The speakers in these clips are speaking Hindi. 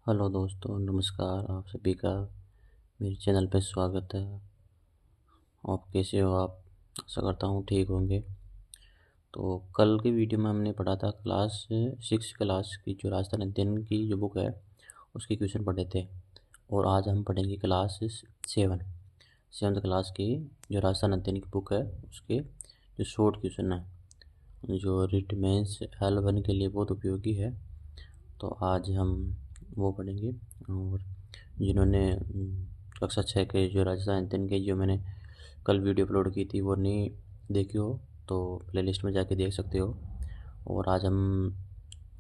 हेलो दोस्तों, नमस्कार। आप सभी का मेरे चैनल पे स्वागत है। आप कैसे हो? आप आशा करता हूँ ठीक होंगे। तो कल की वीडियो में हमने पढ़ा था क्लास 6 क्लास की जो राजस्थान अध्ययन की जो बुक है उसके क्वेश्चन पढ़े थे। और आज हम पढ़ेंगे क्लास 7 क्लास की जो राजस्थान अध्ययन की बुक है उसके जो शॉर्ट क्वेश्चन है जो रिट मेंस L1 के लिए बहुत उपयोगी है। तो आज हम वो पढ़ेंगे। और जिन्होंने कक्षा 6 के जो राजस्थान अध्ययन के जो मैंने कल वीडियो अपलोड की थी वो नहीं देखी हो तो प्लेलिस्ट में जाके देख सकते हो। और आज हम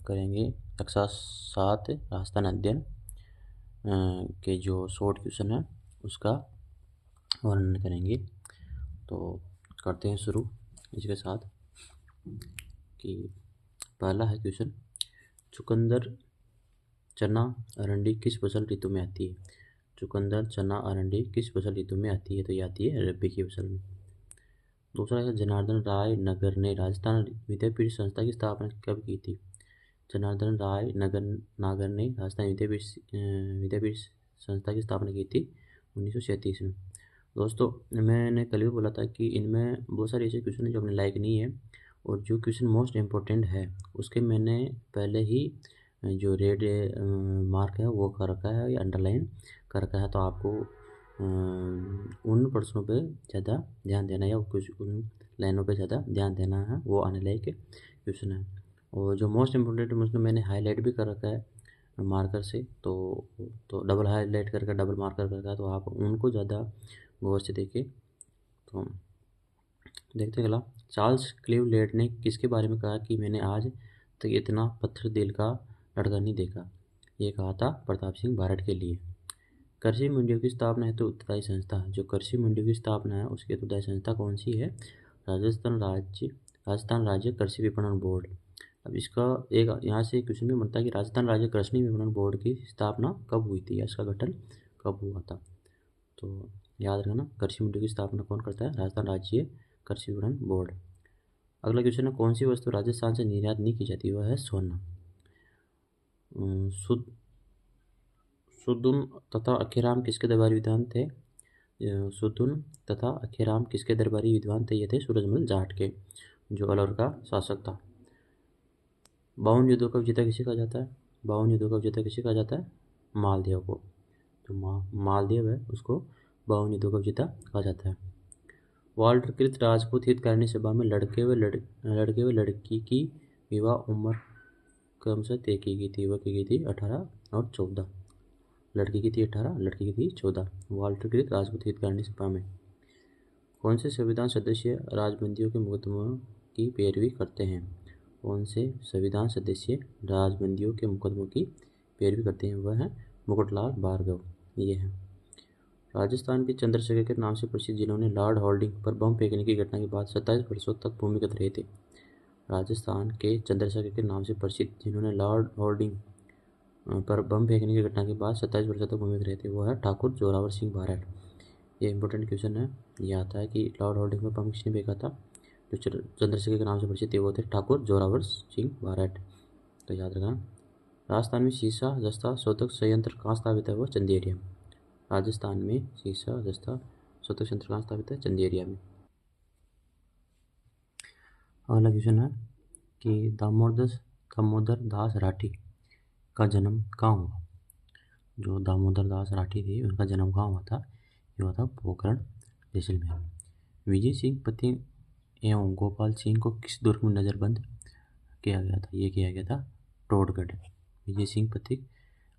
करेंगे कक्षा 7 राजस्थान अध्ययन के जो शॉर्ट क्वेश्चन है उसका वर्णन करेंगे। तो करते हैं शुरू इसके साथ कि पहला है क्वेश्चन, चुकंदर चना अरंडी किस फसल ऋतु में आती है? चुकंदर चना अरंडी किस फसल ऋतु में आती है? तो ये आती है रबी की फसल में। दूसरा है, जनार्दन राय नगर ने राजस्थान विद्यापीठ संस्था की स्थापना कब की थी? जनार्दन राय नागर ने राजस्थान विद्यापीठ संस्था की स्थापना की थी 1937 में। दोस्तों, मैंने कल भी बोला था कि इनमें बहुत सारे ऐसे क्वेश्चन हैं जो अपने लायक नहीं है और जो क्वेश्चन मोस्ट इम्पोर्टेंट है उसके मैंने पहले ही जो रेड मार्क है वो कर रखा है या अंडरलाइन कर रखा है। तो आपको उन प्रश्नों पे ज़्यादा ध्यान देना है या कुछ उन लाइनों पे ज़्यादा ध्यान देना है, वो आने लायक क्वेश्चन है। और जो मोस्ट इम्पोर्टेंट उसमें मैंने हाईलाइट भी कर रखा है मार्कर से, तो डबल हाईलाइट करके डबल मार्कर करके है, तो आप उनको ज़्यादा गौर से देखिए। तो देखते गला, चार्ल्स क्लीवलैंड ने किसके बारे में कहा कि मैंने आज तक इतना पत्थर दिल का लड़का नहीं देखा? ये कहा था प्रताप सिंह बारठ के लिए। कृषि मंडियों की स्थापना हेतु उत्तरदायी संस्था, जो कृषि मंडियों की स्थापना है उसकी उत्तरदायी संस्था कौन सी है? राजस्थान राज्य कृषि विपणन बोर्ड। अब इसका एक यहाँ से क्वेश्चन भी बनता है कि राजस्थान राज्य कृषि विपणन बोर्ड की स्थापना कब हुई थी या इसका गठन कब हुआ था? तो याद रखना, कृषि मंडियों की स्थापना कौन करता है? राजस्थान राज्य कृषि विपणन बोर्ड। अगला क्वेश्चन है, कौन सी वस्तु राजस्थान से निर्यात नहीं की जाती? वह है सोना। सुदुन तथा अखीराम किसके दरबारी विद्वान थे? सुदुन तथा अखीराम किसके दरबारी विद्वान थे? ये थे सूरजमल जाट के, जो अलवर का शासक था। 52 युद्धों का विजेता किसे कहा जाता है? 52 युद्धों का विजेता किसे कहा जाता है? मालदेव को। जो मालदेव है उसको 52 युद्धों का विजेता कहा जाता है। वाल्टरकृत राजपूत हितकारिणी सभा में लड़के व लड़की की विवाह उम्र क्रम से तय की गई थी। वह की गई थी 18 और 14। लड़की की थी 18, लड़की की थी 14। वाल्टरकृत राजपूत हितकारिणी सभा में कौन से संविधान सदस्य राजबंदियों के मुकदमों की पैरवी करते हैं? कौन से संविधान सदस्य राजबंदियों के मुकदमों की पैरवी करते हैं? वह है मुकुटलाल भार्गव। ये है। राजस्थान के चंद्रशेखर के नाम से प्रसिद्ध जिन्होंने लॉर्ड हॉल्डिंग पर बम फेंकने की घटना के बाद 27 वर्षों तक भूमिगत रहे थे। राजस्थान के चंद्रशेखर के नाम से प्रसिद्ध जिन्होंने लॉर्ड हॉल्डिंग पर बम फेंकने की घटना के बाद 27 वर्षों तक भूमिगत रहे थे, वो है ठाकुर जोरावर सिंह बारठ। ये इंपॉर्टेंट क्वेश्चन है। ये आता है कि लॉर्ड हॉल्डिंग में बम किसने फेंका था? जो चंद्रशेखर के नाम से परिचित थे वो थे ठाकुर जोरावर सिंह बारठ। तो याद रखना। राजस्थान में सीसा जस्ता शोधक संयंत्र कहाँ स्थापित है? वो चंदेरिया। राजस्थान में सीसा जस्ता शोधक संयंत्र कहाँ स्थापित है? चंदेरिया में। अगला क्वेश्चन है कि दामोदर दास राठी का जन्म कहाँ हुआ? जो दामोदर दास राठी थे उनका जन्म कहाँ हुआ था? ये हुआ था पोखरण, जैसलमेर। विजय सिंह पति एवं गोपाल सिंह को किस दुर्ग में नज़रबंद किया गया था? ये किया गया था टोडगढ़। विजय सिंह पति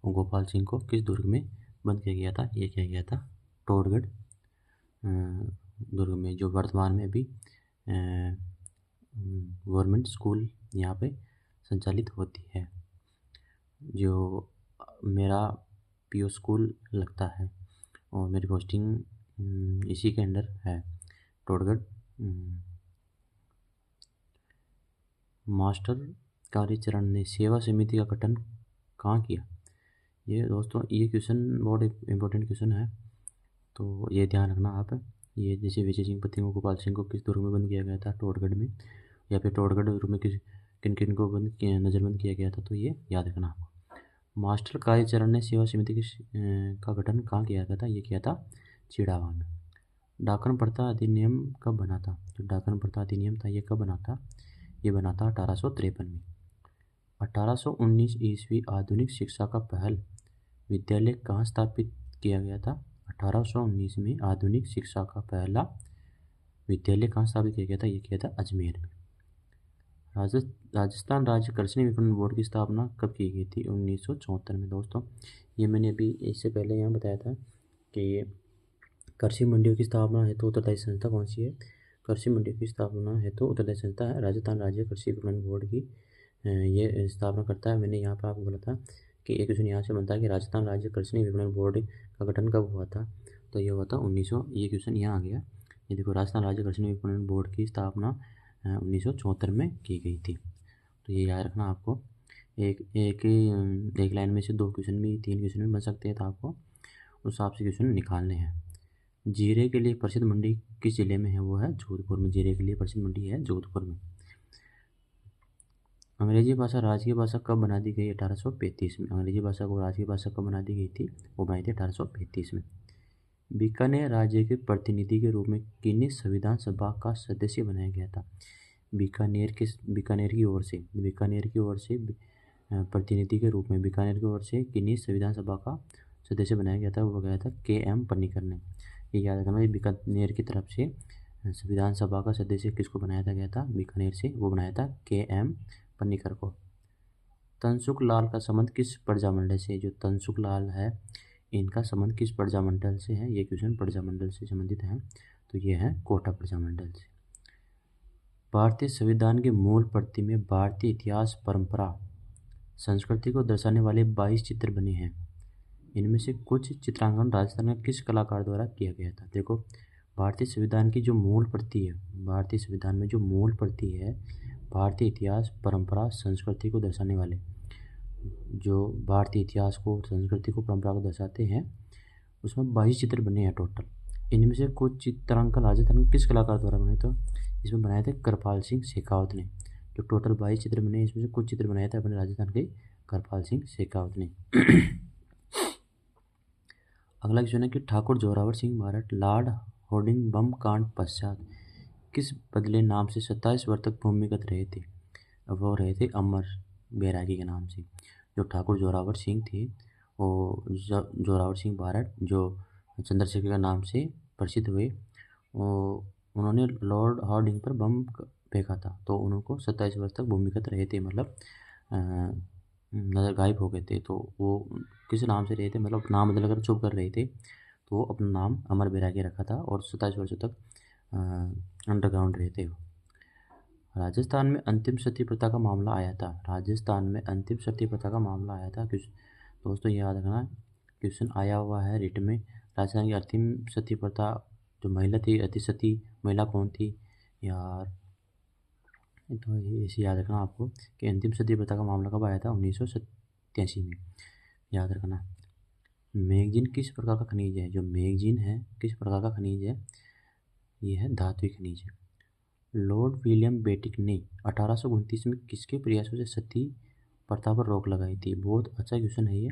और गोपाल सिंह को किस दुर्ग में बंद किया गया था? ये किया गया था टोडगढ़ दुर्ग में, जो वर्तमान में अभी गवर्नमेंट स्कूल यहाँ पे संचालित होती है। जो मेरा पीओ स्कूल लगता है और मेरी पोस्टिंग इसी के अंडर है, टोडगढ़। मास्टर कालीचरण ने सेवा समिति का गठन कहाँ किया? ये दोस्तों ये क्वेश्चन बहुत इम्पोर्टेंट क्वेश्चन है, तो ये ध्यान रखना आप। ये जैसे विजय सिंह पति और गोपाल सिंह को किस दुर्ग में बंद किया गया था? टोडगढ़ में। या फिर टोडगढ़ दुर्ग में किन किन को बंद किया, नज़रबंद किया गया था? तो ये याद रखना आपको। मास्टर कालीचरण ने सेवा समिति का गठन कहाँ किया गया था? ये किया था चिड़ावा में। डाकन प्रथा अधिनियम कब बना था? जो डाकन प्रथा अधिनियम था ये कब बना था? ये बना था 1853 में। 1819 ईस्वी आधुनिक शिक्षा का पहल विद्यालय कहाँ स्थापित किया गया था? 1819 में आधुनिक शिक्षा का पहला विद्यालय कहाँ स्थापित किया गया था? ये किया था अजमेर में। राजस्थान राज्य कृषि विपणन बोर्ड की स्थापना कब की गई थी? 1974 में। दोस्तों ये मैंने अभी इससे पहले यहाँ बताया था कि कृषि मंडियों की स्थापना हेतु उत्तरदायी संस्था कौन सी है? कृषि मंडियों की स्थापना हेतु उत्तरदायी संस्था है राजस्थान राज्य कृषि विपणन बोर्ड की। ये स्थापना करता है। मैंने यहाँ पर आपको बोला था कि एक क्वेश्चन यहाँ से बनता है कि राजस्थान राज्य कृषि विपणन बोर्ड का गठन कब हुआ था? तो ये हुआ था 1900। ये क्वेश्चन यहाँ आ गया। ये देखो, राजस्थान राज्य कृषि विपणन बोर्ड की स्थापना 1974 में की गई थी। तो ये याद रखना आपको। एक लाइन में से 2 क्वेश्चन भी, 3 क्वेश्चन भी बन सकते हैं, तो आपको उस हिसाब से क्वेश्चन निकालने हैं। जीरे के लिए प्रसिद्ध मंडी किस जिले में है? वो है जोधपुर में। जीरे के लिए प्रसिद्ध मंडी है जोधपुर में। अंग्रेजी भाषा राजकीय भाषा कब बना दी गई? 1835 में। अंग्रेजी भाषा को राजकीय भाषा कब बना दी गई थी? वो बनाई थी 1835 में। बीकानेर राज्य के प्रतिनिधि के रूप में किन्हीं संविधान सभा का सदस्य बनाया गया था? बीकानेर की ओर से प्रतिनिधि के रूप में बीकानेर की ओर से किन्हीं संविधान सभा का सदस्य बनाया गया था? वो गया था KM पन्नीकर ने। ये याद रखना, बीकानेर की तरफ से संविधान सभा का सदस्य किसको बनाया गया था? बीकानेर से वो बनाया था KM पन्नीकर को। तनसुख लाल का संबंध किस प्रजामंडल से? जो तनसुख लाल है इनका संबंध किस प्रजामंडल से है? ये क्वेश्चन प्रजामंडल से संबंधित है, तो ये है कोटा प्रजामंडल से। भारतीय संविधान के मूल प्रति में भारतीय इतिहास, परंपरा, संस्कृति को दर्शाने वाले 22 चित्र बने हैं। इनमें से कुछ चित्रांकन राजस्थान में किस कलाकार द्वारा किया गया था? देखो, भारतीय संविधान की जो मूल प्रति है, भारतीय संविधान में जो मूल प्रति है, भारतीय इतिहास, परंपरा, संस्कृति को दर्शाने वाले, जो भारतीय इतिहास को, संस्कृति को, परंपरा को दर्शाते हैं, उसमें 22 चित्र बने हैं टोटल। इनमें से कुछ चित्रांकन राजस्थान में किस कलाकार द्वारा बने? तो इसमें बनाए थे कृपाल सिंह शेखावत ने। जो टोटल 22 चित्र बने, इसमें से कुछ चित्र बनाए थे अपने राजस्थान के कृपाल सिंह शेखावत ने। अगला क्वेश्चन है कि ठाकुर जोरावर सिंह भारत लॉर्ड होर्डिंग बम कांड पश्चात किस बदले नाम से 27 वर्ष तक भूमिगत रहे थे? अब वो रहे थे अमर बैरागी के नाम से। जो ठाकुर जोरावर सिंह थे वो जोरावर सिंह भारत, जो चंद्रशेखर के नाम से प्रसिद्ध हुए, उन्होंने लॉर्ड हार्डिंग पर बम फेंका था, तो उनको 27 वर्ष तक भूमिगत रहे थे, मतलब नजर गायब हो गए थे। तो वो किस नाम से रहे थे? मतलब नाम बदल कर चुप कर रहे थे, तो वो अपना नाम अमर बैरागी रखा था और 27 वर्षों तक अंडरग्राउंड रहे थे। राजस्थान में अंतिम सती प्रथा का मामला आया था। राजस्थान में अंतिम सती प्रथा का मामला आया था। दोस्तों याद रखना, क्वेश्चन आया हुआ है रिट में। राजस्थान की अंतिम सती प्रथा, जो महिला थी, अति सती महिला कौन थी यार? तो ये इसे याद रखना आपको कि अंतिम सती प्रथा का मामला कब आया था? 1987 में। याद रखना। मैगजीन किस प्रकार का खनिज है? जो मैगजीन है किस प्रकार का खनिज है? ये है धात्विक खनिज है। लॉर्ड विलियम बेटिक ने 1829 में किसके प्रयासों से सती प्रथा पर रोक लगाई थी? बहुत अच्छा क्वेश्चन है ये।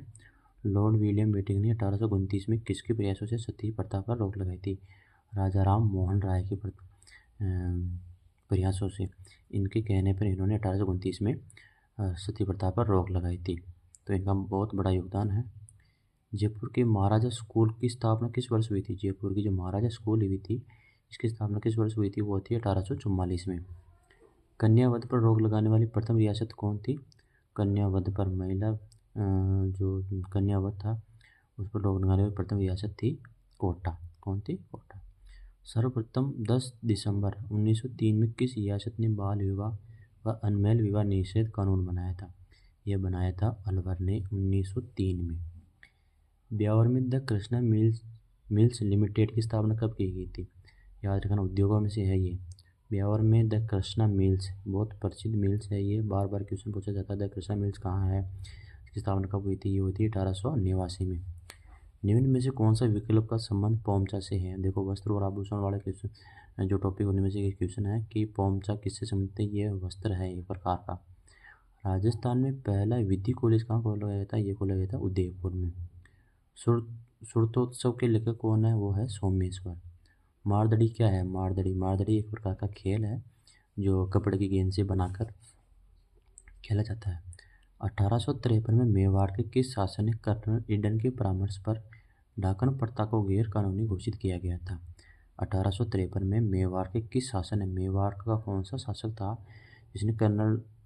लॉर्ड विलियम बेटिक ने 1829 में किसके प्रयासों से सती प्रथा पर रोक लगाई थी? राजा राम मोहन राय के प्रयासों से। इनके कहने पर इन्होंने 1829 में सती प्रथा पर रोक लगाई थी, तो इनका बहुत बड़ा योगदान है। जयपुर के महाराजा स्कूल की स्थापना किस वर्ष हुई थी? जयपुर की जो महाराजा स्कूल हुई थी, इसकी स्थापना किस वर्ष हुई थी? वो थी 1844 में। कन्यावध पर रोक लगाने वाली प्रथम रियासत कौन थी? कन्यावध पर, महिला जो कन्यावध था उस पर रोक लगाने वाली प्रथम रियासत थी कोटा। कौन थी? कोटा। सर्वप्रथम 10 दिसंबर 1903 में किस रियासत ने बाल विवाह व अनमेल विवाह निषेध कानून बनाया था? यह बनाया था अलवर ने 1903 में। ब्यावर में द कृष्णा मिल्स लिमिटेड की स्थापना कब की गई थी? याद रखना, उद्योगों में से है ये। ब्यावर में द कृष्णा मिल्स बहुत प्रसिद्ध मिल्स है ये, बार बार क्वेश्चन पूछा जाता है द कृष्णा मिल्स कहाँ है, इसकी स्थापना कब हुई थी? ये हुई थी 1889 में। निम्न में से कौन सा विकल्प का संबंध पोमचा से है? देखो, वस्त्र और आभूषण वाले क्वेश्चन जो टॉपिक उनमें से एक क्वेश्चन है कि पोमचा किससे संबंधित है? ये वस्त्र है एक प्रकार का। राजस्थान में पहला विधि कॉलेज कहाँ खोला गया था? ये खोला गया था उदयपुर में। सुरतोत्सव के लेखक कौन है? वो है सोमेश्वर। मारदड़ी क्या है? मारदड़ी एक प्रकार का खेल है जो कपड़े की गेंद से बनाकर खेला जाता है। 1853 में मेवाड़ के किस शासक ने कर्नल ईडन के परामर्श पर डाकन प्रथा को गैर कानूनी घोषित किया गया था? 1853 में मेवाड़ के किस शासक ने, मेवाड़ का कौन सा शासक था जिसने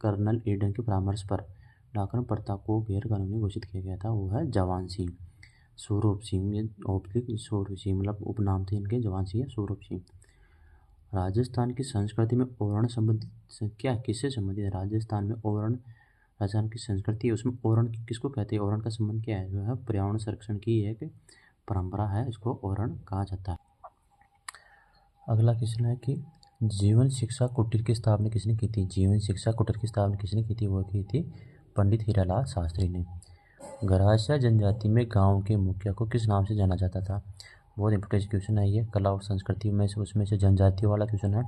कर्नल ईडन के परामर्श पर डाकन प्रथा को गैर कानूनी घोषित किया गया था? वो है जवान सिंह, स्वरूप सिंह, स्वरूप सिंह मतलब उपनाम थे इनके, जवान सिंह, स्वरूप सिंह। राजस्थान की संस्कृति में ओरण संबंधित क्या, किससे संबंधित है? राजस्थान में ओरण, राजस्थान की संस्कृति, उसमें ओरण किसको कहते हैं? ओरण का संबंध क्या है? जो है पर्यावरण संरक्षण की एक परंपरा है, इसको ओरण कहा जाता है। अगला क्वेश्चन है कि जीवन शिक्षा कुटीर की स्थापना किसने की थी? जीवन शिक्षा कुटीर की स्थापना किसने की थी? वो की थी पंडित हीरालाल शास्त्री ने। गरासिया जनजाति में गांव के मुखिया को किस नाम से जाना जाता था? बहुत इंपॉर्टेंट क्वेश्चन है ये, कला और संस्कृति में से उसमें से जनजाति वाला क्वेश्चन है।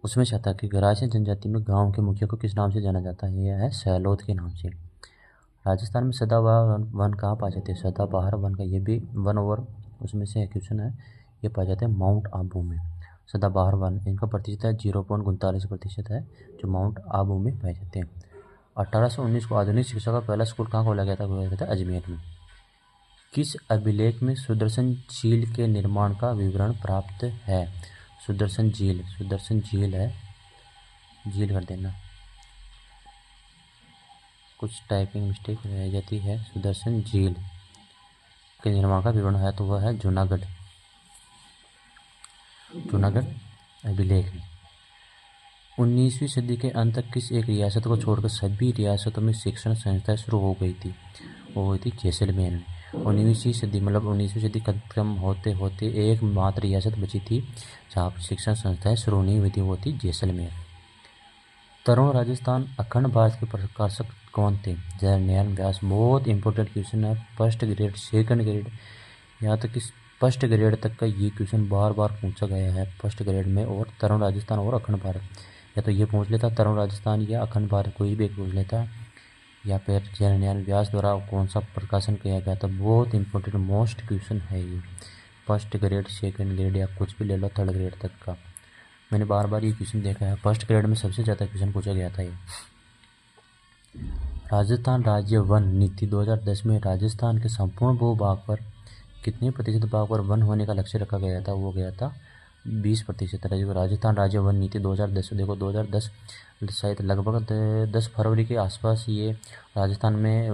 उसमें से आता है कि गरासिया जनजाति में गांव के मुखिया को किस नाम से जाना जाता है? यह है सैलोद के नाम से। राजस्थान में सदाबहार वन कहाँ पाए जाते हैं? सदाबहार वन का, ये भी वन और उसमें से क्वेश्चन है, ये पाए जाते हैं माउंट आबू में। सदाबहार वन, इनका प्रतिशत है 0.39% है जो माउंट आबू में पाए जाते हैं। 1819 को आधुनिक शिक्षा का पहला स्कूल कहाँ खोला गया था? खोला गया था अजमेर में। किस अभिलेख में सुदर्शन झील के निर्माण का विवरण प्राप्त है? सुदर्शन झील है, झील कर देना, कुछ टाइपिंग मिस्टेक रह जाती है। सुदर्शन झील के निर्माण का विवरण है तो वह है जूनागढ़ अभिलेख में। 19वीं सदी के अंत तक किस एक रियासत को छोड़कर सभी रियासतों में शिक्षण संस्थाएं शुरू हो गई थी? वो हुई थी जैसलमेर में। 19वीं सदी मतलब 19वीं सदी खत्म होते होते एक मात्र रियासत बची थी जहाँ पर शिक्षण संस्थाएं शुरू नहीं हुई थी, वो थी जैसलमेर। तरुण राजस्थान अखंड भारत के प्रकाशक कौन थे? जरनैल व्यास। बहुत इंपॉर्टेंट क्वेश्चन है, फर्स्ट ग्रेड, सेकंड ग्रेड, यहाँ तक कि फर्स्ट ग्रेड तक का ये क्वेश्चन बार बार पूछा गया है फर्स्ट ग्रेड में। और तरुण राजस्थान और अखंड भारत, या तो ये पूछ लेता तरुण राजस्थान या अखंड भारत, कोई भी एक पूछ लेता, या फिर जरनैल व्यास द्वारा कौन सा प्रकाशन किया गया था। बहुत इंपॉर्टेंट मोस्ट क्वेश्चन है ये, फर्स्ट ग्रेड, सेकंड ग्रेड या कुछ भी ले लो, थर्ड ग्रेड तक का। मैंने बार बार ये क्वेश्चन देखा है, फर्स्ट ग्रेड में सबसे ज़्यादा क्वेश्चन पूछा गया था ये। राजस्थान राज्य वन नीति 2010 में राजस्थान के संपूर्ण भूभाग पर कितने प्रतिशत भाग पर वन होने का लक्ष्य रखा गया था? वो गया था 20%। राजस्थान राज्य वन नीति 2010, देखो 2010 शायद लगभग 10 फरवरी के आसपास ये राजस्थान में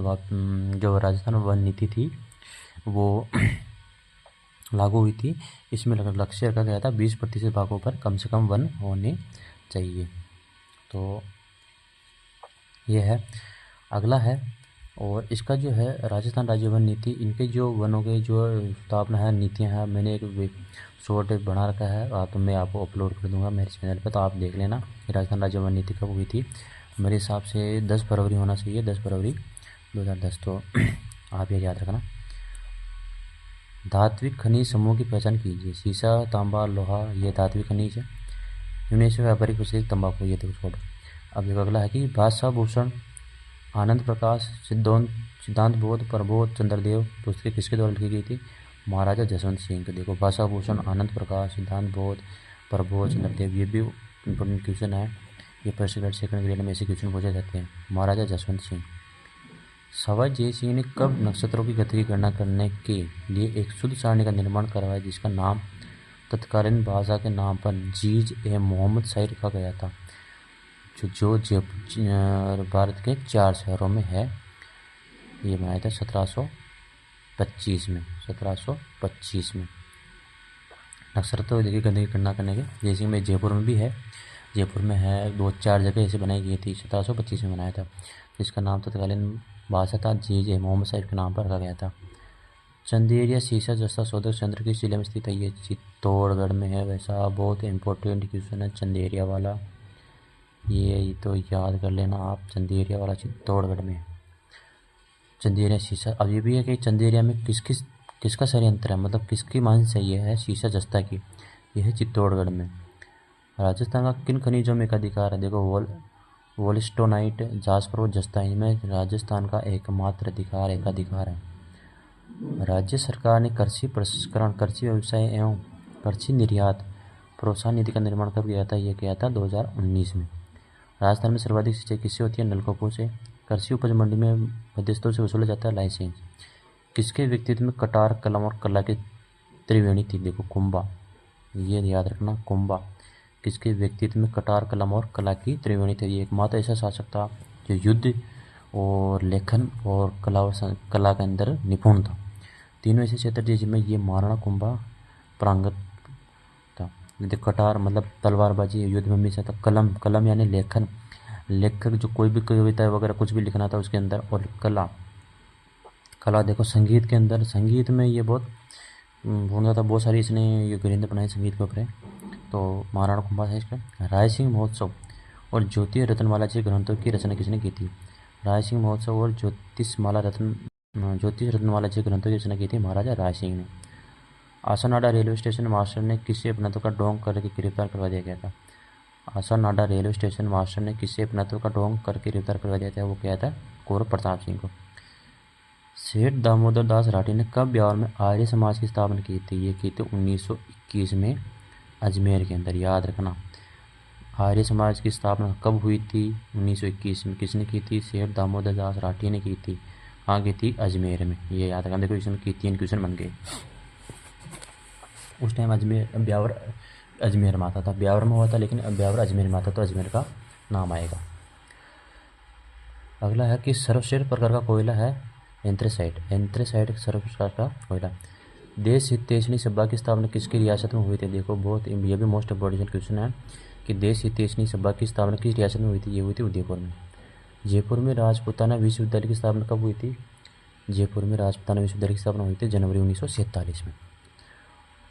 जो राजस्थान वन नीति थी वो लागू हुई थी। इसमें लक्ष्य रखा गया था 20% भागों पर कम से कम वन होने चाहिए। तो ये है, अगला है, और इसका जो है राजस्थान राज्य वन नीति, इनके जो वनों के जो स्थापना है, नीतियां हैं, मैंने एक शॉर्ट बना रखा है, आप मैं आपको अपलोड कर दूंगा मेरे चैनल पर, तो आप देख लेना कि राजस्थान राज्य वन नीति कब हुई थी। मेरे हिसाब से 10 फरवरी होना चाहिए, 10 फरवरी 2010। तो आप ये याद रखना। धात्विक खनिज समूह की पहचान कीजिए। सीसा, तांबा, लोहा, ये धात्विक खनिज है। यूनेस्को व्यापारिक प्रसिद्ध तंबाकू, ये देखो छोड़ो। अब एक अगला है कि भाषा भूषण आनंद प्रकाश सिद्धांत बोध प्रबोध चंद्रदेव पुस्तकें किसके द्वारा लिखी गई थी? महाराजा जसवंत सिंह के। देखो भाषा भूषण आनंद प्रकाश सिद्धांत बोध प्रबोध चंद्रदेव, ये भी इंपॉर्टेंट क्वेश्चन है, ये फर्स्ट ग्रेड सेकंड ग्रेड में ऐसे क्वेश्चन पूछे जाते हैं। महाराजा जसवंत सिंह। सवाई जय सिंह ने कब नक्षत्रों की गति की गणना करने के लिए एक शुद्ध सारणी का निर्माण करवाया जिसका नाम तत्कालीन भाषा के नाम पर जीज ए मोहम्मद शाही रखा गया था, जो भारत के 4 शहरों में है। ये बनाया था 1725 में, 1725 में। नक्षत्रों की गति की गणना करने के जैसे में जयपुर में भी है, जयपुर में है, 2-4 जगह ऐसे बनाई गई थी, 1725 में बनाया था, जिसका नाम तत्कालीन भाषा था जीज ए मोहम्मद शाही के नाम पर रखा गया था। चंदेरिया शीशा जस्ता सौदा चंद्र किस जिले में स्थित है? ये चित्तौड़गढ़ में है। वैसा बहुत इंपॉर्टेंट क्वेश्चन है चंदेरिया वाला, ये तो याद कर लेना आप, चंदेरिया वाला चित्तौड़गढ़ में। चंदेरिया शीशा, अब ये भी है कि चंदेरिया में किसका षड्यंत्र है, मतलब किसकी मांस है, ये है शीशा जस्ता की, यह है चित्तौड़गढ़ में। राजस्थान का किन खनिजों में एक अधिकार है? देखो वोलिस्टोनाइट, जास्पर और जस्ता इनमें राजस्थान का एकमात्र एकाधिकार है। राज्य सरकार ने कृषि प्रसंस्करण, कृषि व्यवसाय एवं कृषि निर्यात प्रोत्साहन निधि का निर्माण कब किया था? ये किया था 2019 में। राजस्थान में सर्वाधिक सिंचाई किससे होती है? नलकूपों से। कृषि उपज मंडी में मध्यस्थों से वसूला जाता है लाइसेंस। किसके व्यक्तित्व में कटार, कलम और कला की त्रिवेणी थी? देखो कुंभा, ये याद रखना, कुंभा किसके व्यक्तित्व में कटार, कलम और कला की त्रिवेणी थी? ये एकमात्र ऐसा शासक था जो युद्ध और लेखन और कला के अंदर निपुण था। तीनों ऐसे क्षेत्र थे जिनमें ये महाराणा कुंभा प्रांगत था। कटार मतलब तलवारबाजी, युद्ध में हमेशा था। कलम यानी लेखन, लेखक जो कोई भी कविता वगैरह कुछ भी लिखना था उसके अंदर। और कला देखो संगीत के अंदर, संगीत में ये बहुत भूमिका था, बहुत सारी इसने ये ग्रंथ बनाए संगीत के ऊपर। तो महाराणा कुंभा है इसका। रायसिंह महोत्सव और ज्योति रत्नमाला जी ग्रंथों की रचना किसने की थी? रायसिंह महोत्सव और ज्योतिष रत्नमाला जी ग्रंथों की रचना की थी महाराजा रायसिंह ने। आसानाडा रेलवे स्टेशन मास्टर ने किसे अपनत्व का ढोंग करके गिरफ्तार करवा दिया गया था? आसानाडा रेलवे स्टेशन मास्टर ने किसे अपनत्व का ढोंग करके गिरफ्तार करवा दिया था? वो क्या था? कौरव प्रताप सिंह को। सेठ दामोदर दास राठी ने कब ब्यावर में आर्य समाज की स्थापना की थी? ये की थी 1921 में अजमेर के अंदर, याद रखना। आर्य समाज की स्थापना कब हुई थी? 1921 में। किसने की थी? सेठ दामोदर दास राठी ने की थी। कहाँ की थी? अजमेर में। ये याद रखना, देखो क्वेश्चन की 3 क्वेश्चन बन गए। उस टाइम ब्यावर अजमेर में आता था, ब्यावर में हुआ था, लेकिन अब ब्यावर अजमेर में आता तो अजमेर का नाम आएगा। अगला है कि सर्वश्रेष्ठ प्रकार का कोयला है एंथ्रेसाइट सर्वश्रेष्ठ प्रकार का कोयला। देश हितैषणी सभा की स्थापना किसकी रियासत में हुई थी? देखो बहुत ये भी मोस्ट इम्पोर्टेंट क्वेश्चन है कि देश हितैषणी सभा की स्थापना किस रियासत में हुई थी? ये हुई थी उदयपुर में। जयपुर में राजपूताना विश्वविद्यालय की स्थापना कब हुई थी? जयपुर में राजपूताना विश्वविद्यालय की स्थापना हुई थी जनवरी 1947 में।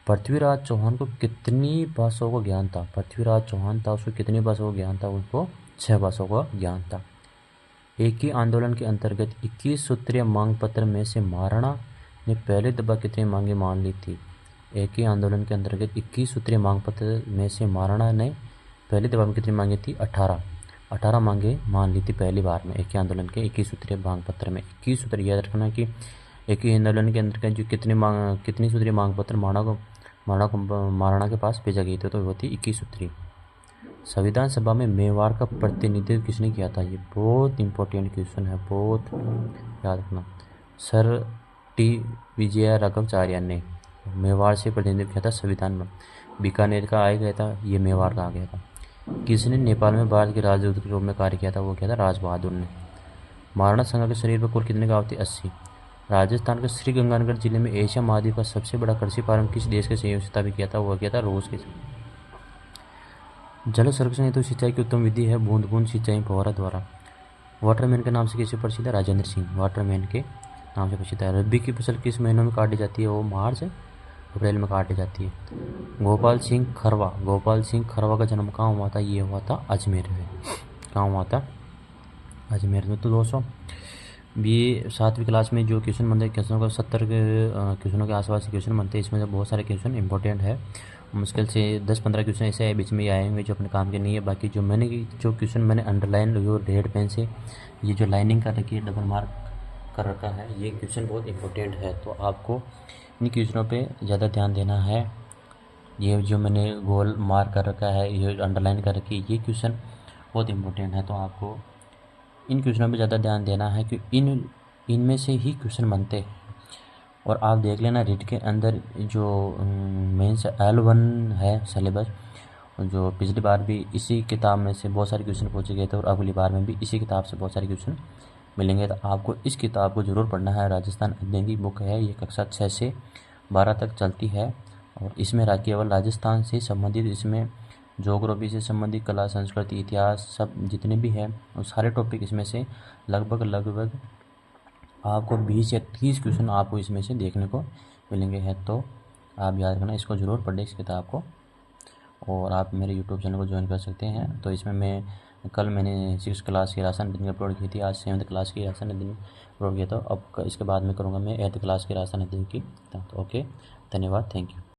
पृथ्वीराज चौहान को कितनी भाषाओं का ज्ञान था? पृथ्वीराज चौहान था, उसको कितनी भाषाओं का ज्ञान था? उसको 6 भाषाओं का ज्ञान था। एक ही आंदोलन के अंतर्गत 21 सूत्रीय मांग पत्र में से महाराणा ने पहले दफा कितनी मांगे मान ली थी? एक ही आंदोलन के अंतर्गत 21 सूत्रीय मांग पत्र में से महाराणा ने पहली दफा में कितनी मांगी थी? 18 मांगे मान ली थी पहली बार में। एक ही आंदोलन के 21 सूत्रीय मांग पत्र में 21 सूत्र, याद रखना कि एक ही आंदोलन के अंतर्गत जो कितनी सूत्रीय मांग पत्र महाराणा के पास भेजा गई थी, तो वो थी 21 सूत्रीय। संविधान सभा में मेवाड़ का प्रतिनिधित्व किसने किया था? ये बहुत इंपॉर्टेंट क्वेश्चन है, बहुत याद रखना। सर टी विजया राघवाचार्य ने मेवाड़ से प्रतिनिधित्व किया था संविधान में। बीकानेर का आ गया था, ये मेवाड़ का आ गया था। किसने नेपाल में भारत के राजदूत के रूप में कार्य किया था? वो किया था राज बहादुर ने। महाराणा संघ के शरीर पर कुल कितने गाँव थे? 80। राजस्थान के श्रीगंगानगर जिले में एशिया महाद्वीप का सबसे बड़ा कृषि फार्म किस देश के सहयोग से स्थापित किया था? वो किया था रूस के। जल संरक्षण हेतु सिंचाई की उत्तम विधि है बूंद बूंद सिंचाई फव्वारा द्वारा। वाटरमैन के नाम से किसे प्रसिद्ध है? राजेंद्र सिंह वाटरमैन के नाम से प्रसिद्ध है। रबी की फसल किस महीनों में काटी जाती है? वो मार्च अप्रैल में काटी जाती है। गोपाल सिंह खरवा का जन्म कहाँ हुआ था? ये हुआ था अजमेर में। कहाँ हुआ था? अजमेर में। तो दोस्तों ये 7वीं क्लास में जो क्वेश्चन बनते हैं, क्वेश्चनों को 70 क्वेश्चनों के आसपास क्वेश्चन बनते हैं। इसमें से बहुत सारे क्वेश्चन इंपॉर्टेंट है, मुश्किल से 10-15 क्वेश्चन ऐसे बीच में ही आएंगे जो अपने काम के नहीं है। बाकी जो क्वेश्चन मैंने अंडरलाइन जो रेड पेन से ये जो लाइनिंग कर रखी है, डबल मार्क कर रखा है, ये क्वेश्चन बहुत इंपॉर्टेंट है, तो आपको इन क्वेश्चनों पे ज़्यादा ध्यान देना है। ये जो मैंने गोल मार्क कर रखा है, ये अंडरलाइन कर रखी है, ये क्वेश्चन बहुत इंपॉर्टेंट है, तो आपको इन क्वेश्चनों पे ज़्यादा ध्यान देना है कि इनमें से ही क्वेश्चन बनते हैं। और आप देख लेना रीड के अंदर जो मेंस L1 है सिलेबस, जो पिछली बार भी इसी किताब में से बहुत सारे क्वेश्चन पूछे गए थे और अगली बार में भी इसी किताब से बहुत सारे क्वेश्चन मिलेंगे। तो आपको इस किताब को ज़रूर पढ़ना है। राजस्थान अध्ययन की बुक है, ये कक्षा 6 से 12 तक चलती है और इसमें केवल राजस्थान से संबंधित, इसमें ज्योग्राफी से संबंधित, कला, संस्कृति, इतिहास, सब जितने भी हैं वो सारे टॉपिक इसमें से लगभग आपको 20 या 30 क्वेश्चन आपको इसमें से देखने को मिलेंगे हैं। तो आप याद रखना, इसको ज़रूर पढ़ें इस किताब को। और आप मेरे यूट्यूब चैनल को ज्वाइन कर सकते हैं। तो इसमें कल मैंने 6th क्लास की राजस्थान अध्ययन अपलोड की थी, आज 7th क्लास की राजस्थान अध्ययन अपलोड किया था। अब इसके बाद में करूँगा मैं 8th क्लास की राजस्थान अध्ययन की। तो ओके, धन्यवाद, थैंक यू।